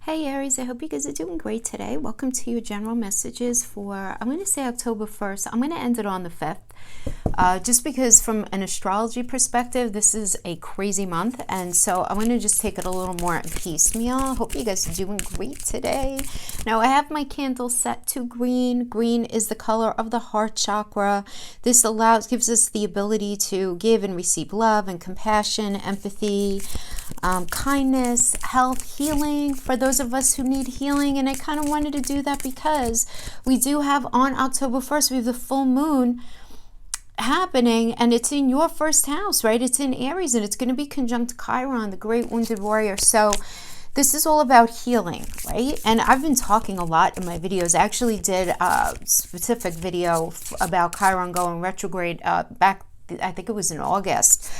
Hey Aries, I hope you guys are doing great today. Welcome to your general messages for, I'm going to say October 1st. I'm going to end it on the 5th. Just because from an astrology perspective, this is a crazy month. And so I'm going to just take it a little more piecemeal. Hope you guys are doing great today. Now I have my candle set to green. Green is the color of the heart chakra. This gives us the ability to give and receive love and compassion, empathy, kindness, health, healing for those of us who need healing. And I kind of wanted to do that because we do have on October 1st, we have the full moon happening, and it's in your first house, right? It's in Aries, and it's going to be conjunct Chiron, the great wounded warrior. So this is all about healing, right? And I've been talking a lot in my videos. I actually did a specific video about Chiron going retrograde back, I think it was in August.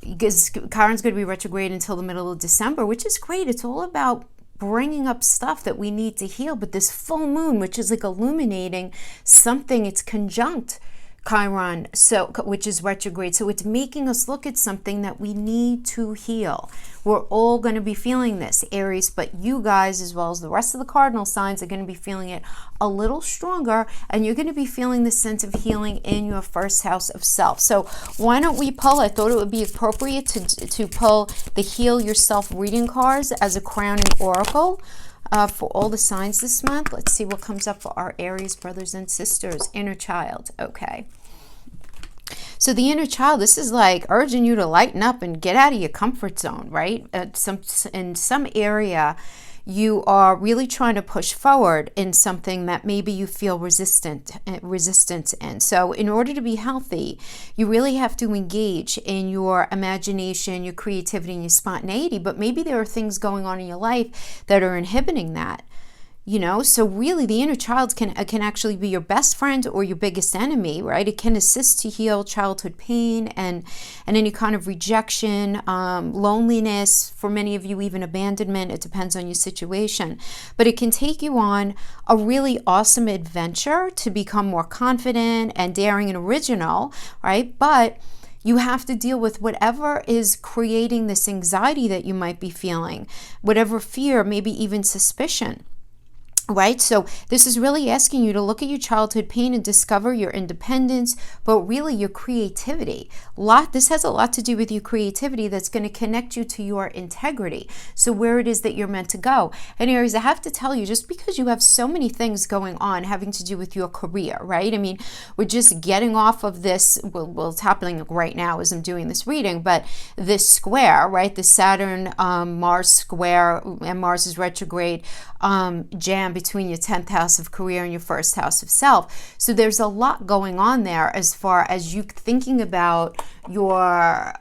Because Chiron's going to be retrograde until the middle of December, which is great. It's all about bringing up stuff that we need to heal. But this full moon, which is like illuminating something, it's conjunct Chiron, which is retrograde. So it's making us look at something that we need to heal. We're all going to be feeling this, Aries, but you guys, as well as the rest of the cardinal signs, are going to be feeling it a little stronger, and you're going to be feeling the sense of healing in your first house of self. So why don't we pull? I thought it would be appropriate to pull the Heal Yourself reading cards as a crowning oracle for all the signs this month. Let's see what comes up for our Aries brothers and sisters. Inner child. Okay. So the inner child, this is like urging you to lighten up and get out of your comfort zone, right? In some area, you are really trying to push forward in something that maybe you feel resistance in. So in order to be healthy, you really have to engage in your imagination, your creativity, and your spontaneity. But maybe there are things going on in your life that are inhibiting that. So really the inner child can actually be your best friend or your biggest enemy, right? It can assist to heal childhood pain and any kind of rejection, loneliness, for many of you, even abandonment. It depends on your situation. But it can take you on a really awesome adventure to become more confident and daring and original, right? But you have to deal with whatever is creating this anxiety that you might be feeling, whatever fear, maybe even suspicion. Right? So this is really asking you to look at your childhood pain and discover your independence, but really your creativity. This has a lot to do with your creativity that's going to connect you to your integrity. So where it is that you're meant to go. And Aries, I have to tell you, just because you have so many things going on having to do with your career, right? I mean, we're just getting off of this, well, it's happening right now as I'm doing this reading, but this square, right? The Saturn, Mars square, and Mars is retrograde, jam between your 10th house of career and your first house of self. So there's a lot going on there as far as you thinking about your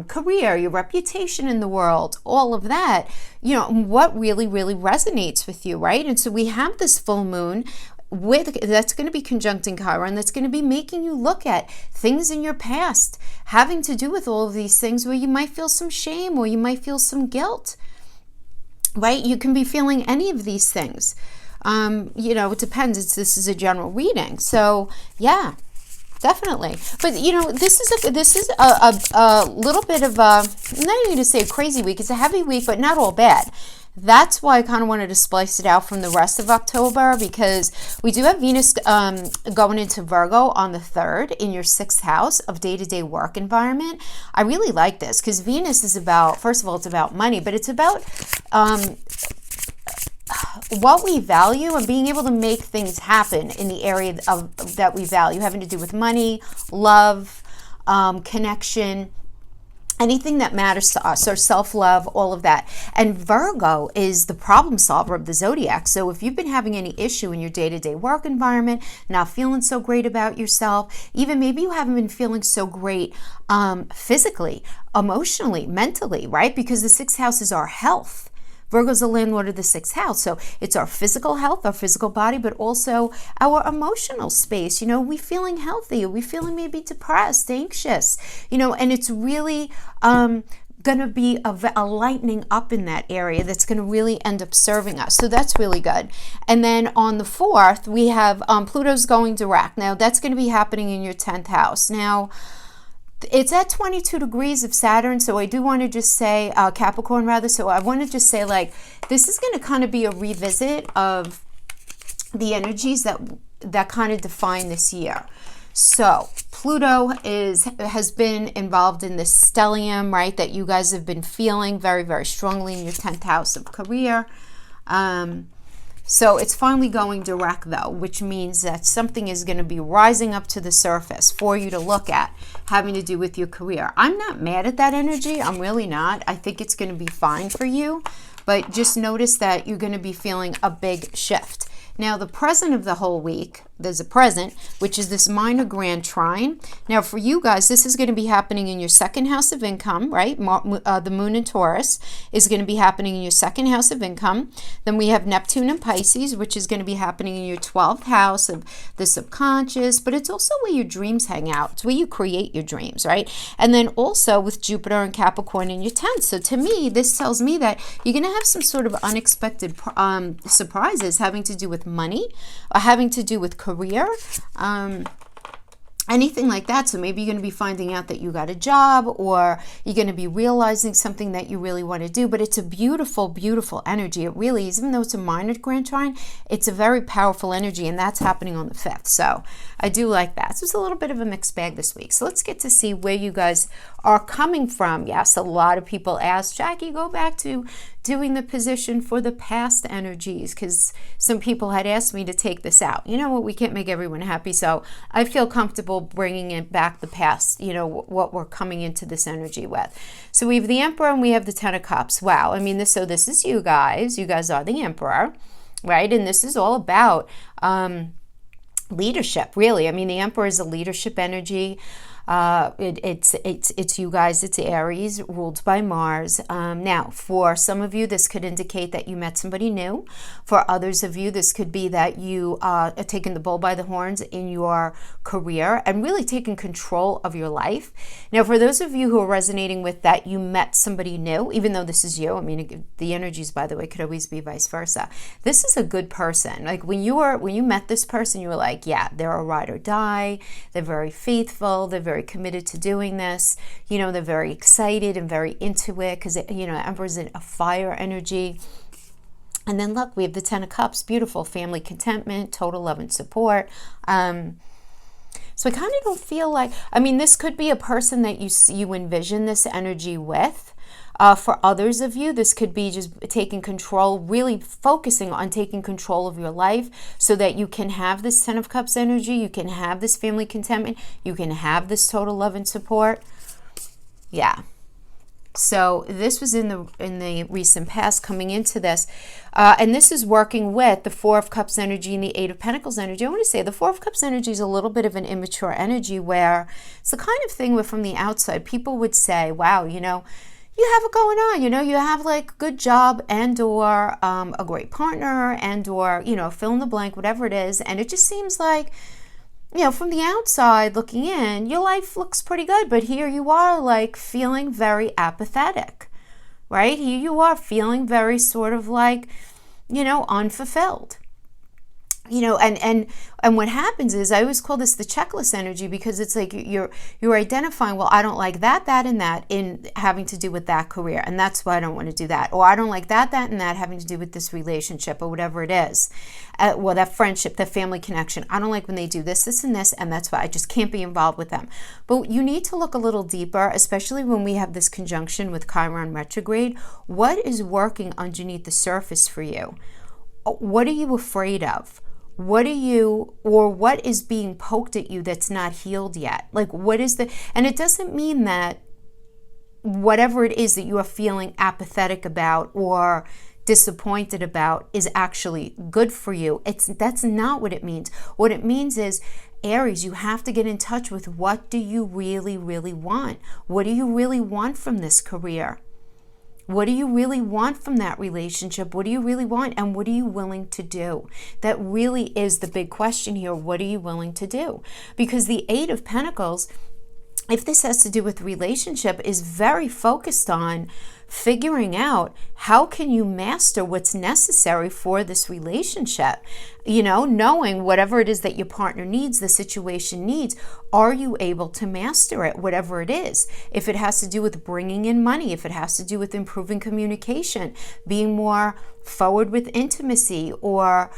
career, your reputation in the world, all of that, what really, really resonates with you, right? And so we have this full moon that's going to be conjuncting Chiron, that's going to be making you look at things in your past having to do with all of these things where you might feel some shame or you might feel some guilt. Right? You can be feeling any of these things. It depends. This is a general reading. So yeah, definitely. But this is a little bit of a, I'm not even going to say a crazy week. It's a heavy week, but not all bad. That's why I kind of wanted to splice it out from the rest of October, because we do have Venus going into Virgo on the 3rd in your 6th house of day-to-day work environment. I really like this because Venus is about, first of all, it's about money, but it's about what we value and being able to make things happen in the area that we value, having to do with money, love, connection, anything that matters to us, or self-love, all of that. And Virgo is the problem solver of the zodiac. So if you've been having any issue in your day-to-day work environment, not feeling so great about yourself, even maybe you haven't been feeling so great physically, emotionally, mentally, right? Because the 6th house is our health. Virgo's the landlord of the 6th house. So it's our physical health, our physical body, but also our emotional space. We feeling healthy? Are we feeling maybe depressed, anxious? And it's really going to be a lightening up in that area that's going to really end up serving us. So that's really good. And then on the 4th, we have Pluto's going direct. Now that's going to be happening in your 10th house. Now, It's at 22 degrees of Saturn, so I do want to just say, Capricorn rather, so I want to just say, like, this is going to kind of be a revisit of the energies that kind of define this year. So Pluto has been involved in this stellium, right, that you guys have been feeling very, very strongly in your 10th house of career. So it's finally going direct, though, which means that something is going to be rising up to the surface for you to look at, having to do with your career. I'm not mad at that energy. I'm really not. I think it's going to be fine for you. But just notice that you're going to be feeling a big shift. Now, the present of the whole week, there's a present, which is this minor grand trine. Now, for you guys, this is going to be happening in your second house of income, right? The moon in Taurus is going to be happening in your second house of income. Then we have Neptune in Pisces, which is going to be happening in your 12th house of the subconscious, but it's also where your dreams hang out. It's where you create your dreams, right? And then also with Jupiter and Capricorn in your 10th. So to me, this tells me that you're going to have some sort of unexpected surprises having to do with money, or having to do with career, anything like that. So maybe you're going to be finding out that you got a job, or you're going to be realizing something that you really want to do. But it's a beautiful, beautiful energy. It really is. Even though it's a minor grand trine, it's a very powerful energy, and that's happening on the 5th. So I do like that. So it's a little bit of a mixed bag this week. So let's get to see where you guys are coming from. Yes, a lot of people ask, Jackie, go back to doing the position for the past energies, because some people had asked me to take this out. You know what? We can't make everyone happy, so I feel comfortable bringing it back the past, you know, what we're coming into this energy with. So we have the Emperor and we have the Ten of Cups. Wow. I mean, this is you guys. You guys are the Emperor, right? And this is all about leadership, really. I mean, the Emperor is a leadership energy. It's you guys, it's Aries, ruled by Mars. Now, for some of you, this could indicate that you met somebody new. For others of you, this could be that you are taking the bull by the horns in your career and really taking control of your life. Now, for those of you who are resonating with that, you met somebody new, even though this is you. I mean, the energies, by the way, could always be vice versa. This is a good person. Like when you met this person, you were like, yeah, they're a ride or die. They're very faithful. They're very committed to doing this. You know, they're very excited and very into it, because, you know, Emperor's in a fire energy. And then look, we have the Ten of Cups, beautiful family contentment, total love and support. So I kind of don't feel like, I mean, this could be a person that you envision this energy with. For others of you, this could be just taking control, really focusing on taking control of your life so that you can have this Ten of Cups energy, you can have this family contentment, you can have this total love and support. Yeah. So this was in the recent past coming into this. And this is working with the Four of Cups energy and the Eight of Pentacles energy. I want to say the Four of Cups energy is a little bit of an immature energy, where it's the kind of thing where from the outside, people would say, wow, you know, you have it going on, you know, you have like a good job and or a great partner and or, you know, fill in the blank, whatever it is. And it just seems like, you know, from the outside looking in, your life looks pretty good. But here you are like feeling very apathetic, right? Here you are feeling very sort of like, you know, unfulfilled. You know, and what happens is, I always call this the checklist energy, because it's like you're identifying, well, I don't like that, and that in having to do with that career, and that's why I don't want to do that. Or I don't like that, and that having to do with this relationship or whatever it is. Well, that friendship, that family connection. I don't like when they do this, and this, and that's why I just can't be involved with them. But you need to look a little deeper, especially when we have this conjunction with Chiron retrograde. What is working underneath the surface for you? What are you afraid of? What is being poked at you that's not healed yet? Like, what is and it doesn't mean that whatever it is that you are feeling apathetic about or disappointed about is actually good for you. That's not what it means. What it means is, Aries, you have to get in touch with, what do you really, really want? What do you really want from this career? What do you really want from that relationship? What do you really want? And what are you willing to do? That really is the big question here. What are you willing to do? Because the Eight of Pentacles, if this has to do with relationship, is very focused on figuring out how can you master what's necessary for this relationship. knowing whatever it is that your partner needs, the situation needs, are you able to master it, whatever it is? If it has to do with bringing in money, if it has to do with improving communication, being more forward with intimacy, or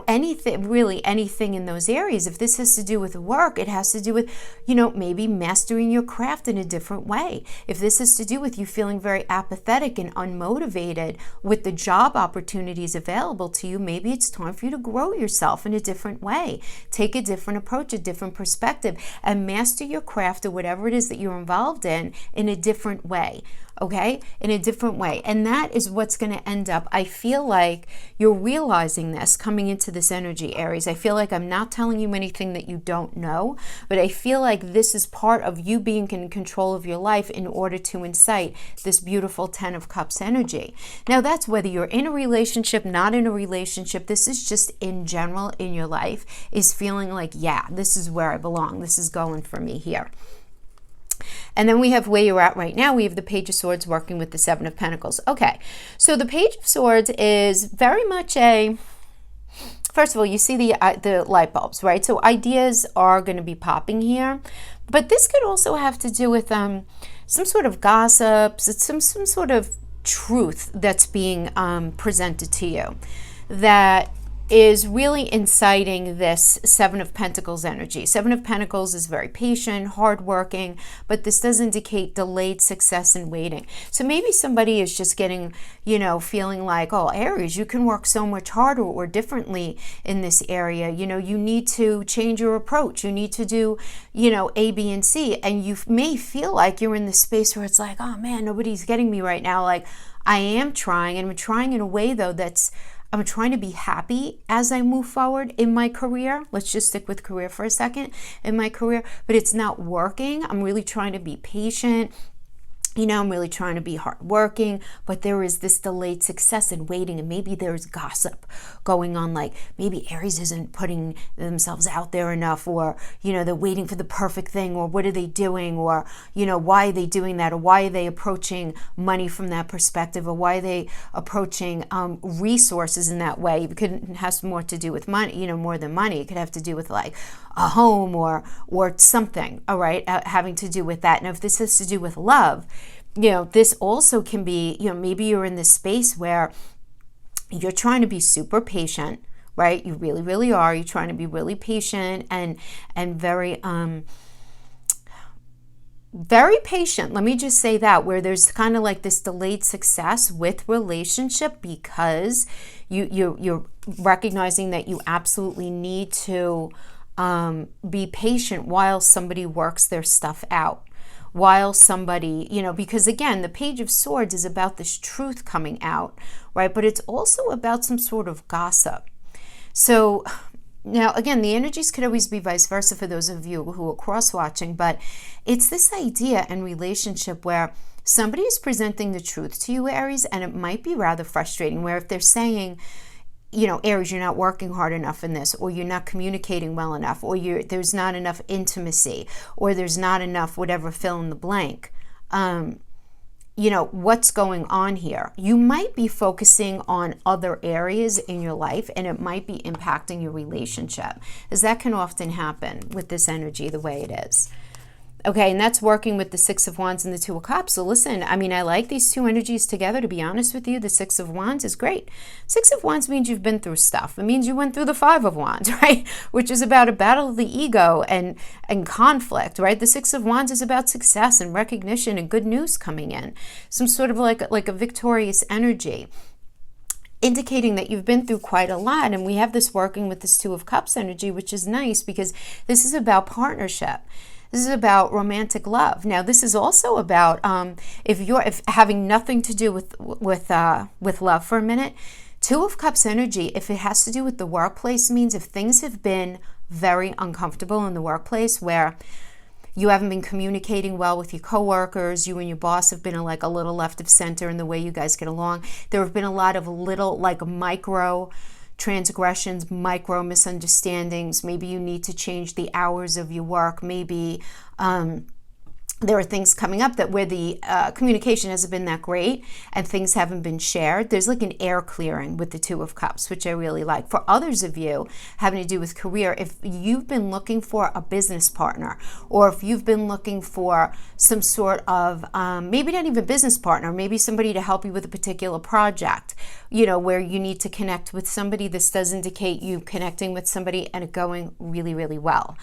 anything, really anything in those areas. If this has to do with work, it has to do with maybe mastering your craft in a different way. If this has to do with you feeling very apathetic and unmotivated with the job opportunities available to you, maybe it's time for you to grow yourself in a different way. Take a different approach, a different perspective, and master your craft or whatever it is that you're involved in a different way. Okay, in a different way. And that is what's going to end up. I feel like you're realizing this coming into this energy, Aries. I feel like I'm not telling you anything that you don't know, but I feel like this is part of you being in control of your life in order to incite this beautiful 10 of Cups energy. Now, that's whether you're in a relationship, not in a relationship. This is just in general in your life, is feeling like, yeah, this is where I belong. This is going for me here. And then we have where you're at right now. We have the Page of Swords working with the Seven of Pentacles. Okay, so the Page of Swords is very much first of all, you see the light bulbs, right? So ideas are going to be popping here. But this could also have to do with some sort of gossip, some sort of truth that's being presented to you that is really inciting this Seven of Pentacles energy. Seven of Pentacles is very patient, hardworking, but this does indicate delayed success and waiting. So maybe somebody is just getting, feeling like, oh, Aries, you can work so much harder or differently in this area. You need to change your approach. You need to do, A, B, and C. And you may feel like you're in this space where it's like, oh man, nobody's getting me right now. Like, I am trying, and I'm trying in a way though I'm trying to be happy as I move forward in my career. Let's just stick with career for a second, in my career, but it's not working. I'm really trying to be patient. I'm really trying to be hardworking, but there is this delayed success and waiting, and maybe there's gossip going on, like maybe Aries isn't putting themselves out there enough, or, they're waiting for the perfect thing, or what are they doing, or, why are they doing that, or why are they approaching money from that perspective, or why are they approaching resources in that way. It has more to do with money, more than money. It could have to do with like a home or something, all right, having to do with that. Now, if this has to do with love, this also can be, maybe you're in this space where you're trying to be super patient, right? You really, really are. You're trying to be really patient and very, very patient. Let me just say that, where there's kind of like this delayed success with relationship because you're recognizing that you absolutely need to be patient while somebody works their stuff out, while somebody, because again, the Page of Swords is about this truth coming out, right? But it's also about some sort of gossip. So now, again, the energies could always be vice versa for those of you who are cross-watching, but it's this idea in relationship where somebody is presenting the truth to you, Aries, and it might be rather frustrating, where if they're saying, Aries, you're not working hard enough in this, or you're not communicating well enough, or there's not enough intimacy, or there's not enough whatever, fill in the blank. What's going on here? You might be focusing on other areas in your life, and it might be impacting your relationship, as that can often happen with this energy the way it is. Okay, and that's working with the Six of Wands and the Two of Cups. So listen, I like these two energies together, to be honest with you. The Six of Wands is great. Six of Wands means you've been through stuff. It means you went through the Five of Wands, right? Which is about a battle of the ego and conflict, right? The Six of Wands is about success and recognition and good news coming in. Some sort of like a victorious energy, indicating that you've been through quite a lot. And we have this working with this Two of Cups energy, which is nice because this is about partnership. This is about romantic love. Now, this is also about if having nothing to do with love for a minute. Two of Cups energy, if it has to do with the workplace, means if things have been very uncomfortable in the workplace, where you haven't been communicating well with your coworkers, you and your boss have been like a little left of center in the way you guys get along. There have been a lot of little like micro transgressions, micro misunderstandings. Maybe you need to change the hours of your work. Maybe there are things coming up that where the communication hasn't been that great and things haven't been shared. There's like an air clearing with the Two of Cups, which I really like. For others of you having to do with career, if you've been looking for a business partner, or if you've been looking for some sort of, maybe not even business partner, maybe somebody to help you with a particular project, you know, where you need to connect with somebody, this does indicate you connecting with somebody and it going really, really well.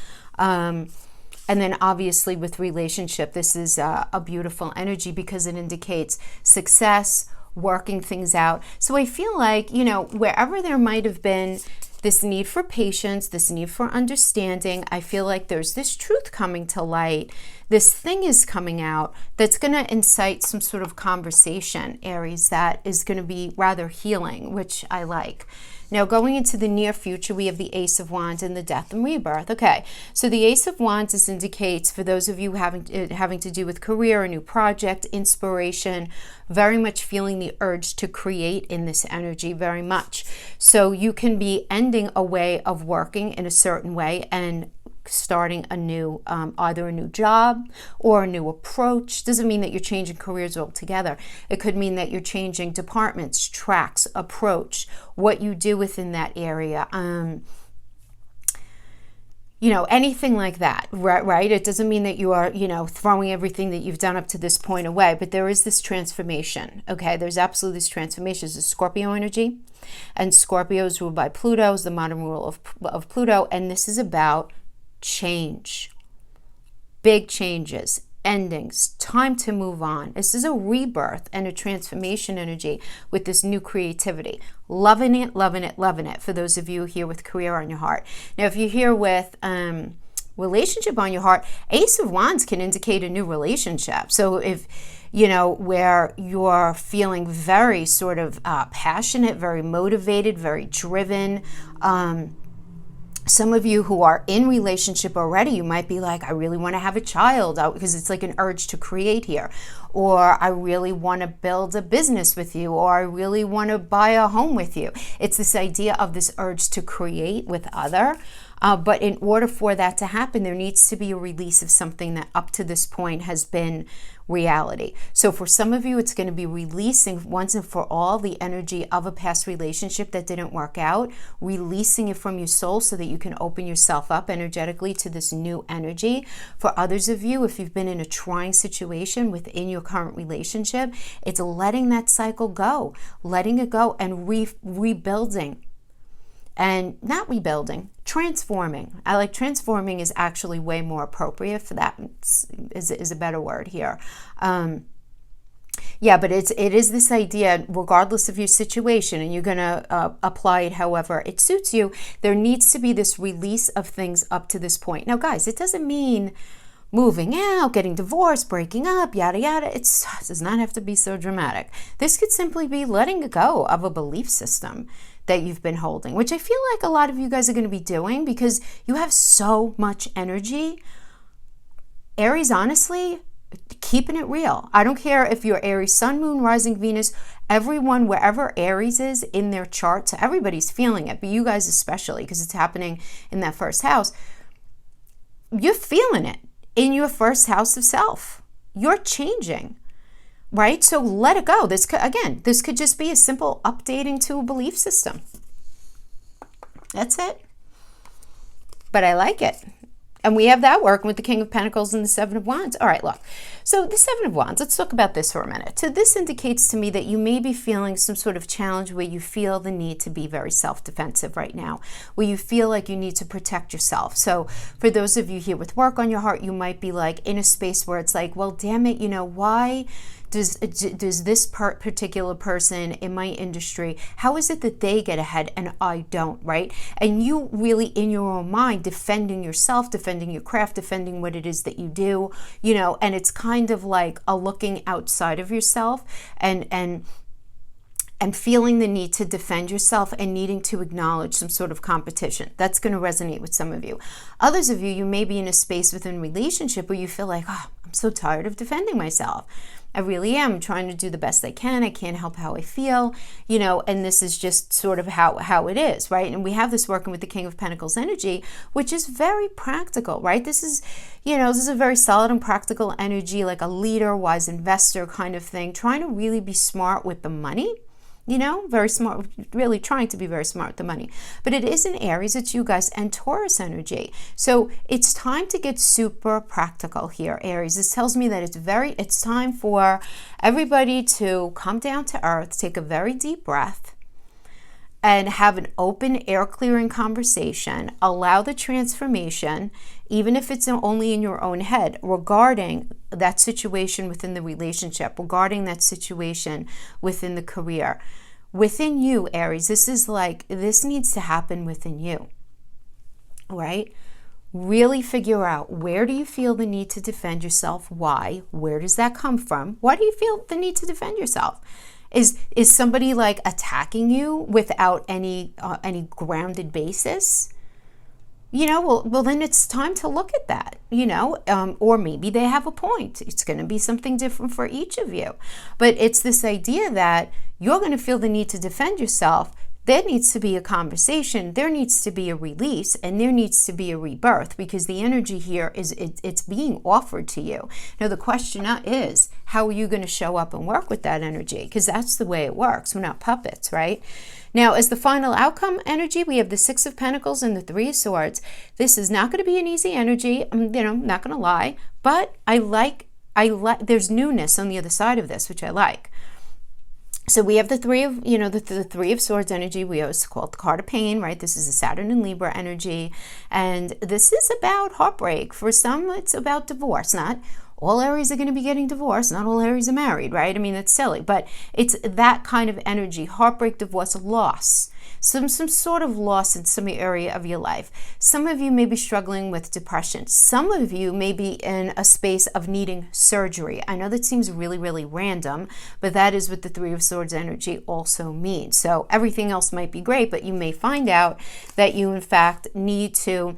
And then obviously with relationship, this is a beautiful energy because it indicates success, working things out. So I feel like, you know, wherever there might have been this need for patience, this need for understanding, I feel like there's this truth coming to light. This thing is coming out that's going to incite some sort of conversation, Aries, that is going to be rather healing, which I like. Now, going into the near future, we have the Ace of Wands and the Death and Rebirth. Okay, so the Ace of Wands indicates, for those of you having to do with career, a new project, inspiration, very much feeling the urge to create in this energy, very much. So you can be ending a way of working in a certain way and starting a new, either a new job or a new approach. Doesn't mean that you're changing careers altogether. It could mean that you're changing departments, tracks, approach, what you do within that area. You know, anything like that, right? It doesn't mean that you are, you know, throwing everything that you've done up to this point away, but there is this transformation, okay? There's absolutely this transformation. It's a Scorpio energy, and Scorpio is ruled by Pluto, is the modern rule of Pluto, and this is about change, big changes, endings, time to move on. This is a rebirth and a transformation energy with this new creativity. Loving it, loving it, loving it for those of you here with career on your heart. Now, if you're here with relationship on your heart, Ace of Wands can indicate a new relationship. So if, you know, where you're feeling very sort of passionate, very motivated, very driven, some of you who are in relationship already, you might be like, I really want to have a child, because it's like an urge to create here. Or I really want to build a business with you, or I really want to buy a home with you. It's this idea of this urge to create with other. But in order for that to happen, there needs to be a release of something that up to this point has been reality. So for some of you, it's going to be releasing once and for all the energy of a past relationship that didn't work out, releasing it from your soul so that you can open yourself up energetically to this new energy. For others of you, if you've been in a trying situation within your current relationship, it's letting that cycle go, letting it go and rebuilding. And not rebuilding, transforming. I like transforming is actually way more appropriate for that, is a better word here. Yeah, but it is this idea, regardless of your situation, and you're going to apply it however it suits you, there needs to be this release of things up to this point. Now, guys, it doesn't mean moving out, getting divorced, breaking up, yada, yada. It does not have to be so dramatic. This could simply be letting go of a belief system that you've been holding, which I feel like a lot of you guys are going to be doing because you have so much energy. Aries, honestly, keeping it real. I don't care if you're Aries, Sun, Moon, Rising, Venus, everyone, wherever Aries is in their chart, so everybody's feeling it, but you guys especially, because it's happening in that first house. You're feeling it in your first house of self. You're changing. Right? So let it go. This could just be a simple updating to a belief system. That's it. But I like it. And we have that working with the King of Pentacles and the Seven of Wands. All right, look. So the Seven of Wands, let's talk about this for a minute. So this indicates to me that you may be feeling some sort of challenge where you feel the need to be very self-defensive right now, where you feel like you need to protect yourself. So for those of you here with work on your heart, you might be like in a space where it's like, well, damn it, you know, why does this particular person in my industry, how is it that they get ahead and I don't, right? And you really in your own mind defending yourself, defending your craft, defending what it is that you do, you know, and it's kind of like a looking outside of yourself and feeling the need to defend yourself and needing to acknowledge some sort of competition. That's going to resonate with some of you. Others of you, you may be in a space within a relationship where you feel like, oh, I'm so tired of defending myself. I really am trying to do the best I can. I can't help how I feel, and this is just sort of how it is, right? And we have this working with the King of Pentacles energy, which is very practical, right? This is a very solid and practical energy, like a leader, wise investor kind of thing, trying to really be smart with the money. Very smart, really trying to be very smart with the money. But it is in Aries, it's you guys, and Taurus energy. So it's time to get super practical here, Aries. This tells me that it's time for everybody to come down to earth, take a very deep breath, and have an open, air-clearing conversation. Allow the transformation, even if it's only in your own head, regarding that situation within the relationship, regarding that situation within the career. Within you, Aries, this needs to happen within you, right? Really figure out, where do you feel the need to defend yourself? Why? Where does that come from? Why do you feel the need to defend yourself? Is somebody like attacking you without any grounded basis? Well, then it's time to look at that, or maybe they have a point. It's going to be something different for each of you. But it's this idea that you're going to feel the need to defend yourself. There needs to be a conversation, there needs to be a release, and there needs to be a rebirth, because the energy here it's being offered to you. Now the question is, how are you going to show up and work with that energy? Because that's the way it works. We're not puppets, right? Now, as the final outcome energy, we have the Six of Pentacles and the Three of Swords. This is not going to be an easy energy, I'm not going to lie, but I like there's newness on the other side of this, which I like. So we have the the Three of Swords energy. We always call it the card of pain, right? This is a Saturn and Libra energy. And this is about heartbreak. For some, it's about divorce. Not all Aries are going to be getting divorced. Not all Aries are married, right? I mean, that's silly. But it's that kind of energy. Heartbreak, divorce, loss. Some sort of loss in some area of your life. Some of you may be struggling with depression. Some of you may be in a space of needing surgery. I know that seems really, really random, but that is what the Three of Swords energy also means. So everything else might be great, but you may find out that you, in fact, need to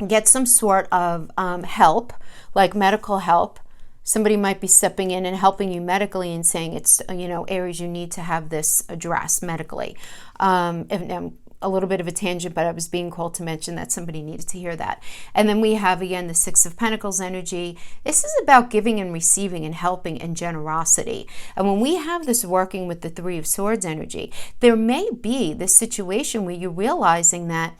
get some sort of help, like medical help. Somebody might be stepping in and helping you medically and saying, it's, Aries, you need to have this addressed medically. A little bit of a tangent, but I was being called to mention that somebody needed to hear that. And then we have, again, the Six of Pentacles energy. This is about giving and receiving and helping and generosity. And when we have this working with the Three of Swords energy, there may be this situation where you're realizing that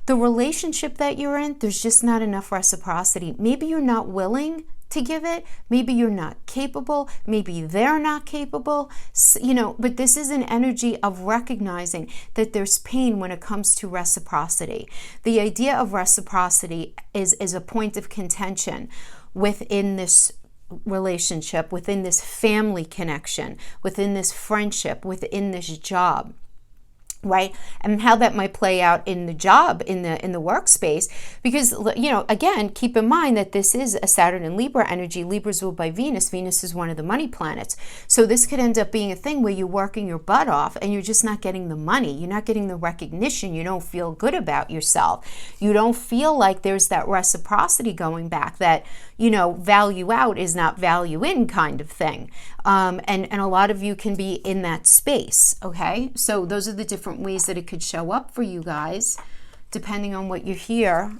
the relationship that you're in, there's just not enough reciprocity. Maybe you're not willing to give it. Maybe you're not capable. Maybe they're not capable. But this is an energy of recognizing that there's pain when it comes to reciprocity. The idea of reciprocity is a point of contention within this relationship, within this family connection, within this friendship, within this job. Right? And how that might play out in the job, in the workspace, because, again, keep in mind that this is a Saturn and Libra energy. Libra is ruled by Venus. Venus is one of the money planets. So this could end up being a thing where you're working your butt off and you're just not getting the money. You're not getting the recognition. You don't feel good about yourself. You don't feel like there's that reciprocity going back, that, value out is not value in kind of thing. And a lot of you can be in that space, okay? So those are the different ways that it could show up for you guys, depending on what you're here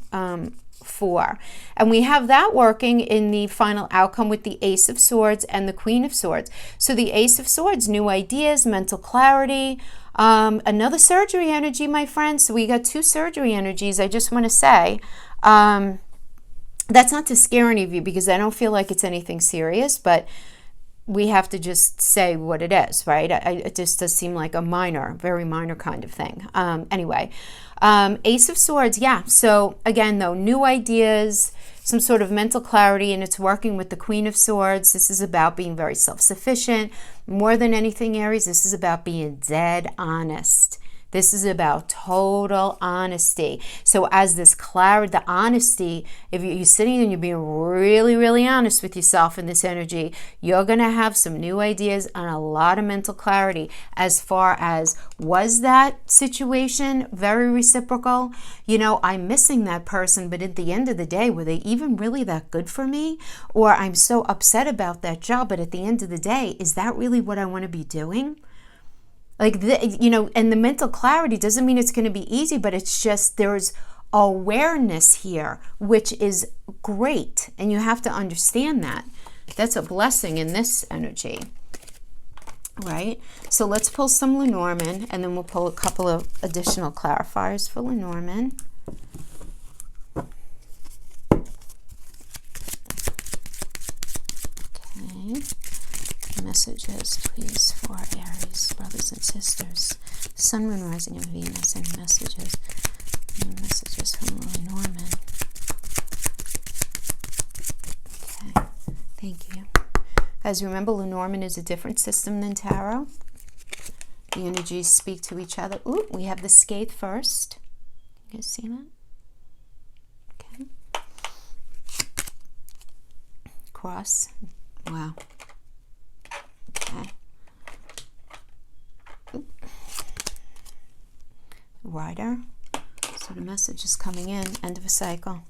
for. And we have that working in the final outcome with the Ace of Swords and the Queen of Swords. So the Ace of Swords, new ideas, mental clarity, another surgery energy, my friends. So we got two surgery energies. I just want to say, that's not to scare any of you, because I don't feel like it's anything serious, but we have to just say what it is, right? It just does seem like a very minor kind of thing. Anyway, Ace of Swords, yeah. So again, though, new ideas, some sort of mental clarity, and it's working with the Queen of Swords. This is about being very self-sufficient. More than anything, Aries, this is about being dead honest. This is about total honesty. So as this clarity, the honesty, if you're sitting and you're being really, really honest with yourself in this energy, you're going to have some new ideas and a lot of mental clarity as far as, was that situation very reciprocal? You know, I'm missing that person, but at the end of the day, were they even really that good for me? Or I'm so upset about that job, but at the end of the day, is that really what I want to be doing? Like, you know, and the mental clarity doesn't mean it's going to be easy, but it's just there's awareness here, which is great. And you have to understand that. That's a blessing in this energy, right? So let's pull some Lenormand, and then we'll pull a couple of additional clarifiers for Lenormand. Okay. Messages, please, for Aries, brothers and sisters. Sun, Moon, Rising, and Venus, and messages. And messages from Lenormand. Okay, thank you. Guys, remember, Lenormand is a different system than Tarot. The energies speak to each other. Ooh, we have the Skate first. You guys see that? Okay. Cross. Wow. Okay. Rider. So the message is coming in. End of a cycle.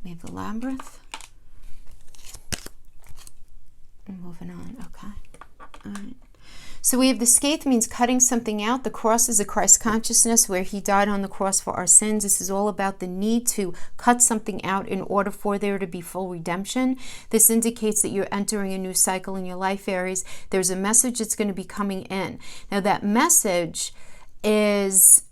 We have the Labyrinth. And moving on. Okay. All right. So we have the Scathe, means cutting something out. The cross is a Christ consciousness, where he died on the cross for our sins. This is all about the need to cut something out in order for there to be full redemption. This indicates that you're entering a new cycle in your life, Aries. There's a message that's going to be coming in. Now that message is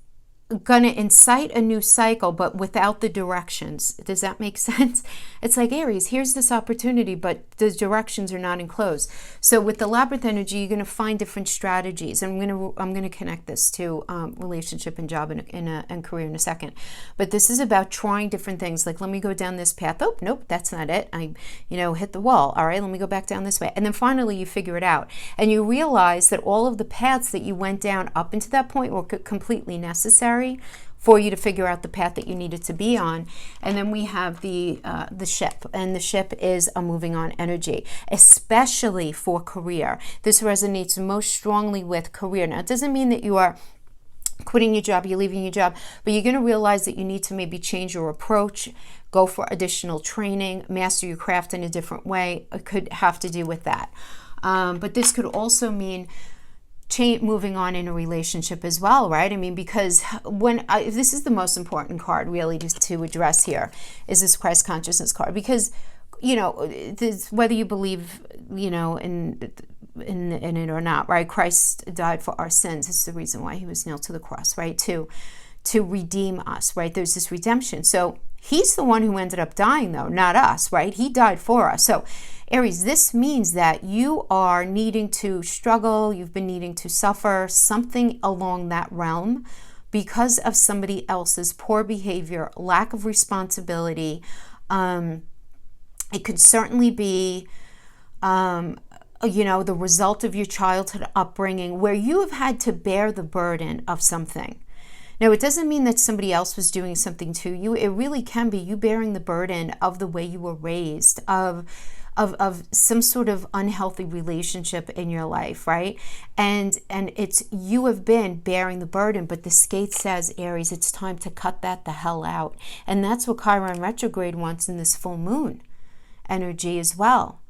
going to incite a new cycle, but without the directions. Does that make sense? It's like, Aries, here's this opportunity, but the directions are not enclosed. So with the Labyrinth energy, you're going to find different strategies. And I'm going to connect this to relationship and job and career in a second. But this is about trying different things. Like, let me go down this path. Oh, nope, that's not it. I, hit the wall. All right, let me go back down this way. And then finally you figure it out. And you realize that all of the paths that you went down up into that point were completely necessary for you to figure out the path that you needed to be on. And then we have the ship, and the ship is a moving on energy, especially for career. This resonates most strongly with career. Now, it doesn't mean that you are quitting your job, you're leaving your job, but you're going to realize that you need to maybe change your approach, go for additional training, master your craft in a different way. It could have to do with that. But this could also mean moving on in a relationship as well, right? I mean, because this is the most important card really to address here, is this Christ consciousness card. Because, whether you believe, in it or not, right? Christ died for our sins. It's the reason why he was nailed to the cross, right? To redeem us, right? There's this redemption. So he's the one who ended up dying, though, not us, right? He died for us. So Aries, this means that you are needing to struggle, you've been needing to suffer something along that realm because of somebody else's poor behavior, lack of responsibility. It could certainly be, the result of your childhood upbringing, where you have had to bear the burden of something. Now, it doesn't mean that somebody else was doing something to you. It really can be you bearing the burden of the way you were raised, of some sort of unhealthy relationship in your life, right? And it's, you have been bearing the burden, but the Skate says, Aries, it's time to cut that the hell out. And that's what Chiron retrograde wants in this full moon energy as well.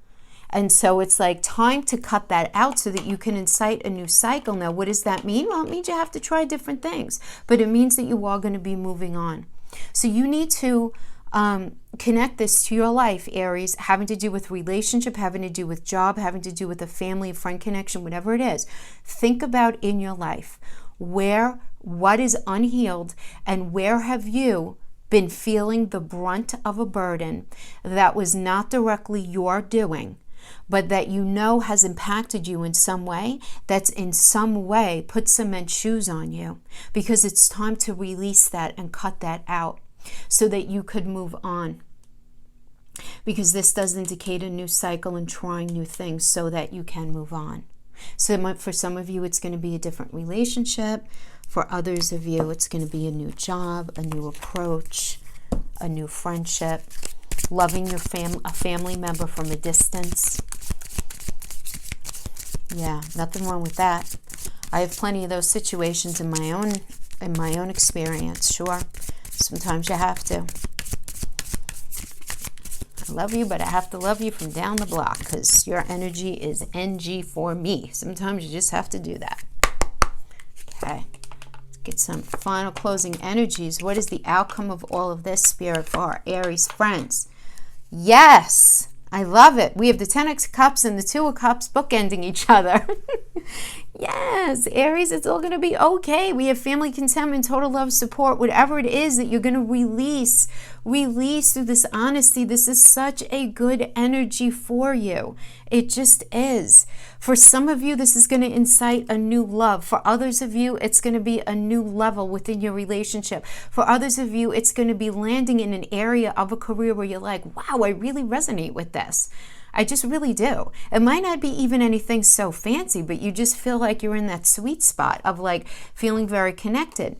And so it's like time to cut that out so that you can incite a new cycle. Now, what does that mean? Well, it means you have to try different things, but it means that you are going to be moving on. So you need to connect this to your life, Aries, having to do with relationship, having to do with job, having to do with a family, a friend connection, whatever it is. Think about in your life what is unhealed, and where have you been feeling the brunt of a burden that was not directly your doing, but that has impacted you in some way, that's in some way put cement shoes on you, because it's time to release that and cut that out so that you could move on. Because this does indicate a new cycle and trying new things so that you can move on. So for some of you, it's going to be a different relationship. For others of you, it's going to be a new job, a new approach, a new friendship, loving your a family member from a distance. Yeah, nothing wrong with that. I have plenty of those situations in my own experience. Sure, sometimes you have to. I love you, but I have to love you from down the block because your energy is NG for me. Sometimes you just have to do that. Okay, let's get some final closing energies. What is the outcome of all of this, Spirit, for our Aries friends? Yes, I love it. We have the 10 of Cups and the 2 of Cups bookending each other. Yes, Aries, it's all going to be okay. We have family contentment, total love, support, whatever it is that you're going to release through this honesty. This is such a good energy for you. It just is. For some of you, this is going to incite a new love. For others of you, it's going to be a new level within your relationship. For others of you, it's going to be landing in an area of a career where you're like, wow, I really resonate with this. I just really do. It might not be even anything so fancy, but you just feel like you're in that sweet spot of like feeling very connected.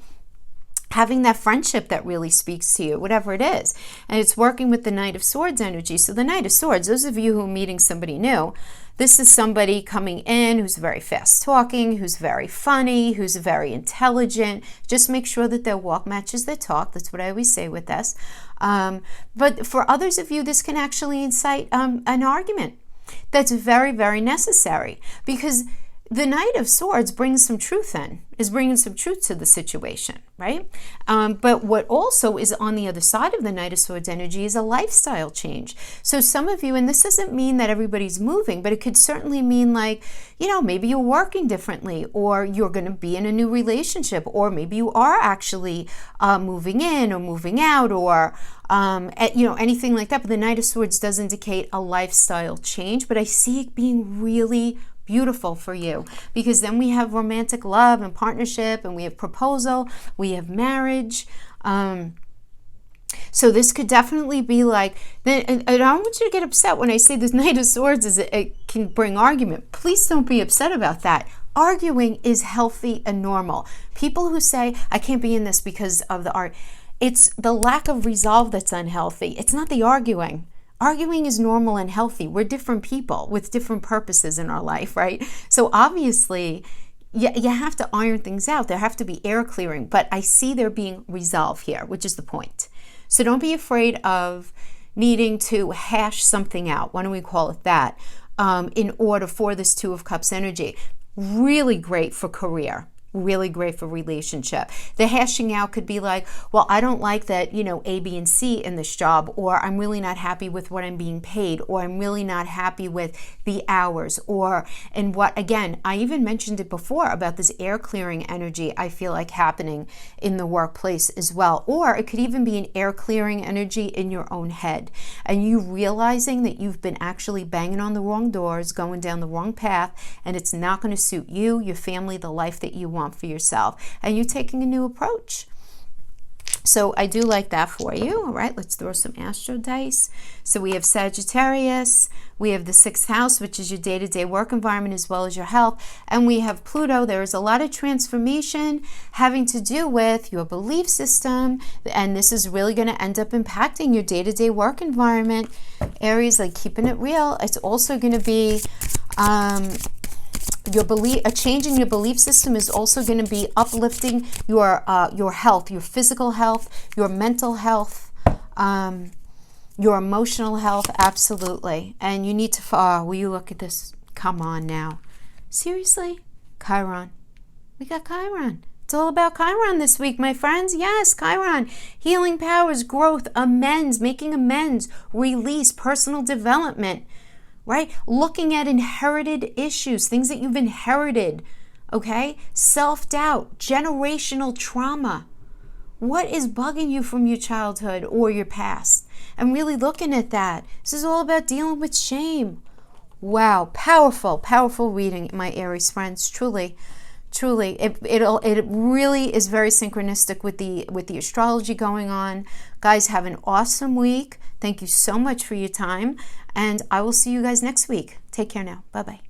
Having that friendship that really speaks to you, whatever it is. And it's working with the Knight of Swords energy. So the Knight of Swords, those of you who are meeting somebody new, this is somebody coming in who's very fast talking, who's very funny, who's very intelligent. Just make sure that their walk matches their talk. That's what I always say with this. But for others of you, this can actually incite an argument that's very, very necessary, because the Knight of Swords brings some truth in, is bringing some truth to the situation, right? But what also is on the other side of the Knight of Swords energy is a lifestyle change. So some of you, and this doesn't mean that everybody's moving, but it could certainly mean like, you know, maybe you're working differently, or you're going to be in a new relationship, or maybe you are actually moving in or moving out, or you know, anything like that. But the Knight of Swords does indicate a lifestyle change, but I see it being really beautiful for you, because then we have romantic love and partnership, and we have proposal, we have marriage. So this could definitely be like, and I don't want you to get upset when I say this Knight of Swords it can bring argument. Please don't be upset about that. Arguing is healthy and normal. People who say, I can't be in this because of the art, it's the lack of resolve that's unhealthy. It's not the arguing. Arguing is normal and healthy. We're different people with different purposes in our life, right? So obviously, you have to iron things out. There have to be air clearing, but I see there being resolve here, which is the point. So don't be afraid of needing to hash something out. Why don't we call it that? In order for this 2 of Cups energy. Really great for career. Really great for relationship. The hashing out could be like, well, I don't like that, you know, A, B, and C in this job, or I'm really not happy with what I'm being paid, or I'm really not happy with the hours, or, and what, again, I even mentioned it before about this air clearing energy I feel like happening in the workplace as well. Or it could even be an air clearing energy in your own head, and you realizing that you've been actually banging on the wrong doors, going down the wrong path, and it's not going to suit you, your family, the life that you want for yourself, and you're taking a new approach. So I do like that for you. All right, let's throw some astro dice. So we have Sagittarius, we have the 6th house, which is your day-to-day work environment as well as your health, and we have Pluto. There is a lot of transformation having to do with your belief system, and this is really going to end up impacting your day-to-day work environment. Aries, like keeping it real. It's also going to be a change in your belief system is also going to be uplifting your health, your physical health, your mental health, your emotional health, absolutely. And you need to, will you look at this? Come on now. Seriously? Chiron. We got Chiron. It's all about Chiron this week, my friends. Yes, Chiron. Healing powers, growth, amends, making amends, release, personal development. Right? Looking at inherited issues, things that you've inherited, okay? Self-doubt, generational trauma. What is bugging you from your childhood or your past? And really looking at that. This is all about dealing with shame. Wow, powerful, powerful reading, my Aries friends, truly. Truly, it really is very synchronistic with the astrology going on. Guys, have an awesome week. Thank you so much for your time, and I will see you guys next week. Take care now. Bye-bye.